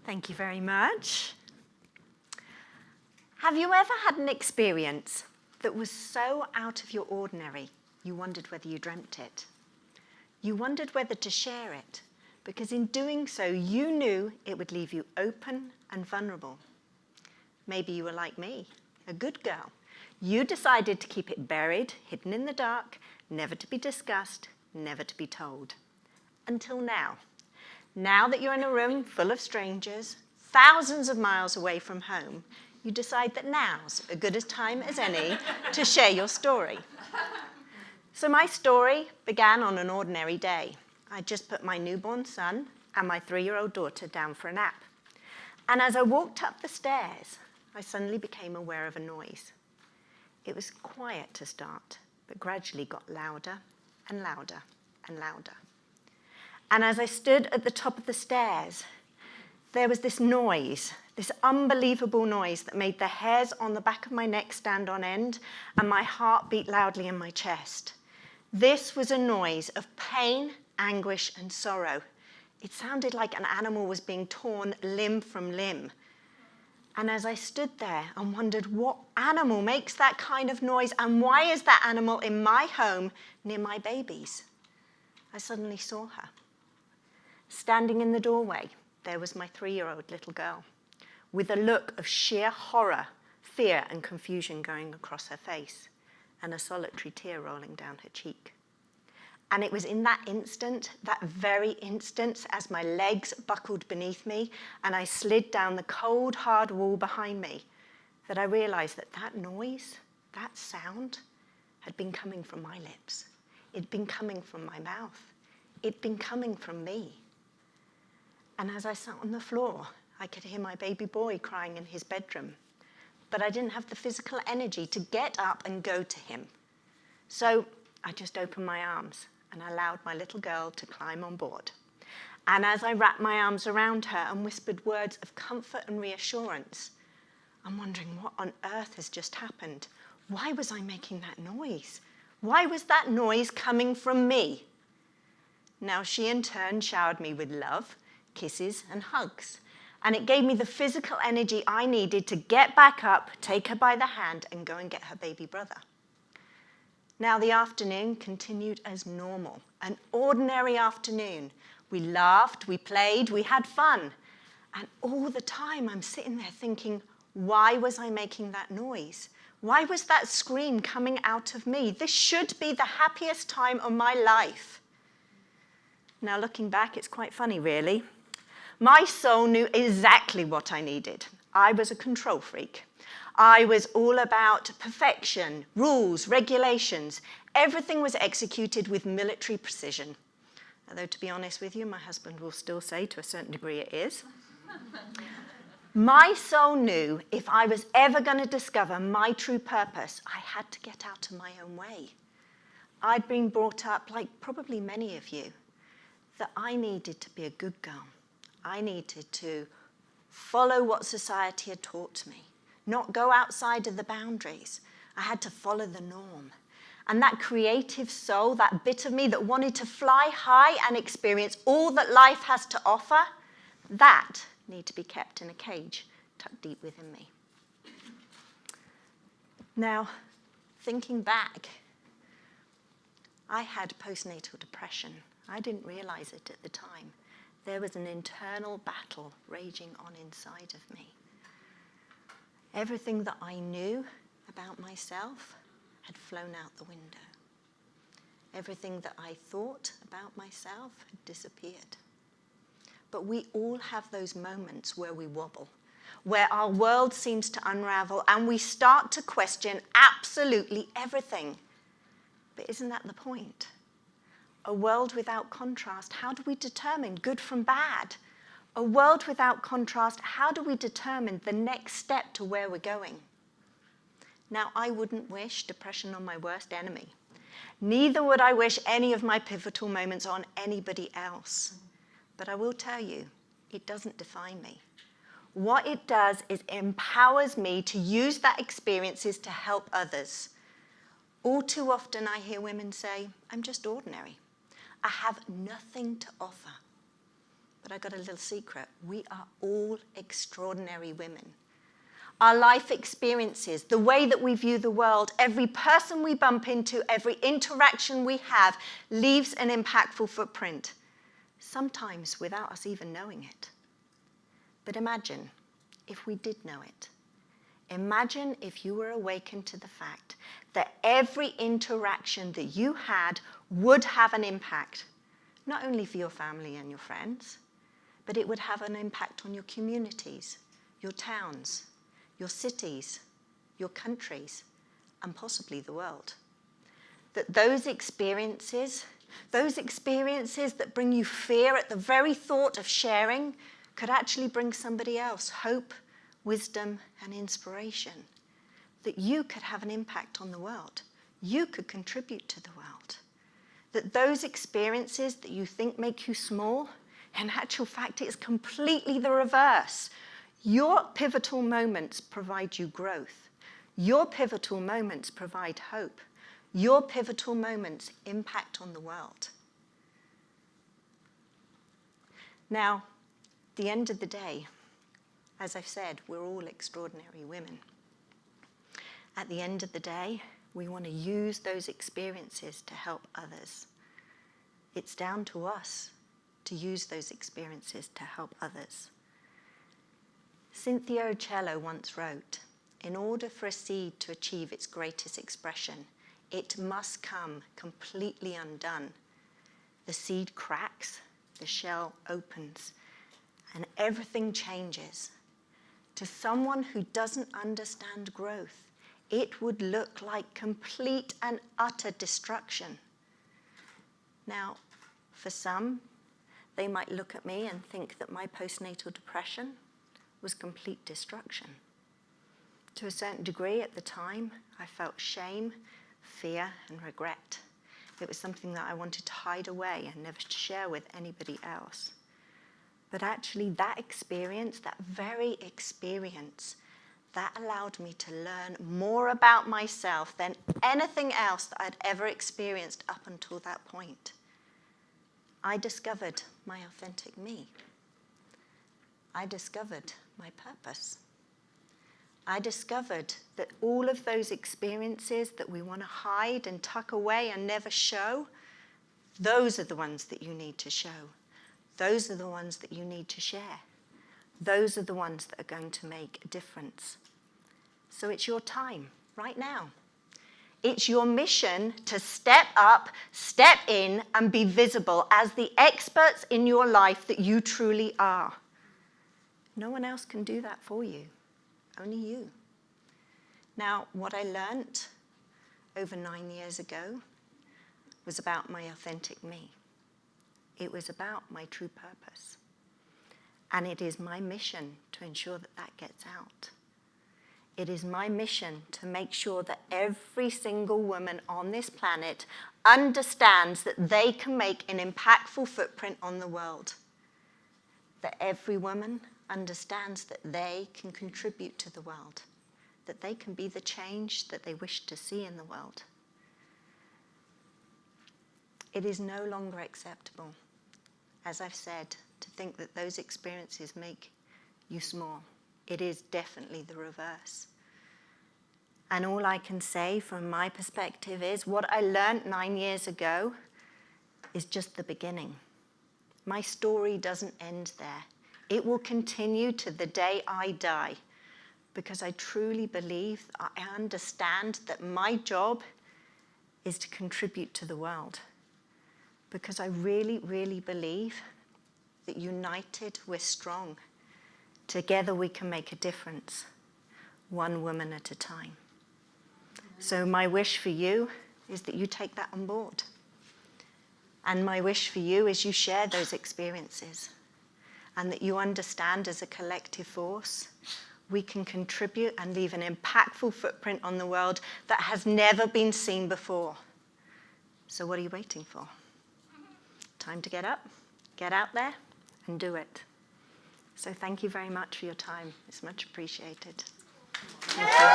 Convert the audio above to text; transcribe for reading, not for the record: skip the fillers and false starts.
Thank you very much. Have you ever had an experience that was so out of your ordinary, you wondered whether you dreamt it? You wondered whether to share it, because in doing so, you knew it would leave you open and vulnerable. Maybe you were like me, a good girl. You decided to keep it buried, hidden in the dark, never to be discussed, never to be told. Until now. Now that you're in a room full of strangers, thousands of miles away from home, you decide that now's as good a time as any to share your story. So my story began on an ordinary day. I just put my newborn son and my 3-year-old daughter down for a nap. And as I walked up the stairs, I suddenly became aware of a noise. It was quiet to start, but gradually got louder and louder and louder. And as I stood at the top of the stairs, there was this noise, this unbelievable noise that made the hairs on the back of my neck stand on end and my heart beat loudly in my chest. This was a noise of pain, anguish, and sorrow. It sounded like an animal was being torn limb from limb. And as I stood there and wondered what animal makes that kind of noise and why is that animal in my home near my babies, I suddenly saw her. Standing in the doorway, there was my 3-year-old little girl, with a look of sheer horror, fear, and confusion going across her face, and a solitary tear rolling down her cheek. And it was in that instant, that very instant, as my legs buckled beneath me and I slid down the cold, hard wall behind me, that I realized that that noise, that sound, had been coming from my lips. It'd been coming from my mouth. It'd been coming from me. And as I sat on the floor, I could hear my baby boy crying in his bedroom. But I didn't have the physical energy to get up and go to him. So I just opened my arms and allowed my little girl to climb on board. And as I wrapped my arms around her and whispered words of comfort and reassurance, I'm wondering what on earth has just happened. Why was I making that noise? Why was that noise coming from me? Now she in turn showered me with love, kisses and hugs. And it gave me the physical energy I needed to get back up, take her by the hand, and go and get her baby brother. Now the afternoon continued as normal, an ordinary afternoon. We laughed, we played, we had fun. And all the time I'm sitting there thinking, why was I making that noise? Why was that scream coming out of me? This should be the happiest time of my life. Now looking back, it's quite funny, really. My soul knew exactly what I needed. I was a control freak. I was all about perfection, rules, regulations. Everything was executed with military precision. Although, to be honest with you, my husband will still say to a certain degree it is. My soul knew if I was ever going to discover my true purpose, I had to get out of my own way. I'd been brought up, like probably many of you, that I needed to be a good girl. I needed to follow what society had taught me, not go outside of the boundaries. I had to follow the norm. And that creative soul, that bit of me that wanted to fly high and experience all that life has to offer, that needed to be kept in a cage tucked deep within me. Now, thinking back, I had post-natal depression. I didn't realize it at the time. There was an internal battle raging on inside of me. Everything that I knew about myself had flown out the window. Everything that I thought about myself had disappeared. But we all have those moments where we wobble, where our world seems to unravel and we start to question absolutely everything. But isn't that the point? A world without contrast, how do we determine good from bad? A world without contrast, how do we determine the next step to where we're going? Now, I wouldn't wish depression on my worst enemy. Neither would I wish any of my pivotal moments on anybody else. But I will tell you, it doesn't define me. What it does is it empowers me to use that experiences to help others. All too often I hear women say, I'm just ordinary. I have nothing to offer. But I got a little secret. We are all extraordinary women. Our life experiences, the way that we view the world, every person we bump into, every interaction we have leaves an impactful footprint, sometimes without us even knowing it. But imagine if we did know it. Imagine if you were awakened to the fact that every interaction that you had would have an impact, not only for your family and your friends, but it would have an impact on your communities, your towns, your cities, your countries, and possibly the world. That those experiences that bring you fear at the very thought of sharing could actually bring somebody else hope, wisdom, and inspiration. That you could have an impact on the world. You could contribute to the world. That those experiences that you think make you small, in actual fact, it's completely the reverse. Your pivotal moments provide you growth. Your pivotal moments provide hope. Your pivotal moments impact on the world. Now, at the end of the day, as I've said, we're all extraordinary women. At the end of the day, we want to use those experiences to help others. It's down to us to use those experiences to help others. Cynthia Ocello once wrote, "In order for a seed to achieve its greatest expression, it must come completely undone. The seed cracks, the shell opens, and everything changes. To someone who doesn't understand growth, it would look like complete and utter destruction." Now, for some, they might look at me and think that my postnatal depression was complete destruction. To a certain degree at the time, I felt shame, fear, and regret. It was something that I wanted to hide away and never share with anybody else. But actually that experience, that very experience, that allowed me to learn more about myself than anything else that I'd ever experienced up until that point. I discovered my authentic me. I discovered my purpose. I discovered that all of those experiences that we want to hide and tuck away and never show, those are the ones that you need to show. Those are the ones that you need to share. Those are the ones that are going to make a difference. So it's your time, right now. It's your mission to step up, step in, and be visible as the experts in your life that you truly are. No one else can do that for you, only you. Now, what I learned over 9 years ago was about my authentic me. It was about my true purpose. And it is my mission to ensure that that gets out. It is my mission to make sure that every single woman on this planet understands that they can make an impactful footprint on the world. That every woman understands that they can contribute to the world, that they can be the change that they wish to see in the world. It is no longer acceptable, as I've said, to think that those experiences make you small. It is definitely the reverse. And all I can say from my perspective is what I learned 9 years ago is just the beginning. My story doesn't end there. It will continue to the day I die, because I truly believe, I understand that my job is to contribute to the world. Because I really, really believe that united we're strong. Together we can make a difference, one woman at a time. So my wish for you is that you take that on board. And my wish for you is you share those experiences, and that you understand as a collective force, we can contribute and leave an impactful footprint on the world that has never been seen before. So what are you waiting for? Time to get up, get out there, and do it. So thank you very much for your time. It's much appreciated. Thank you.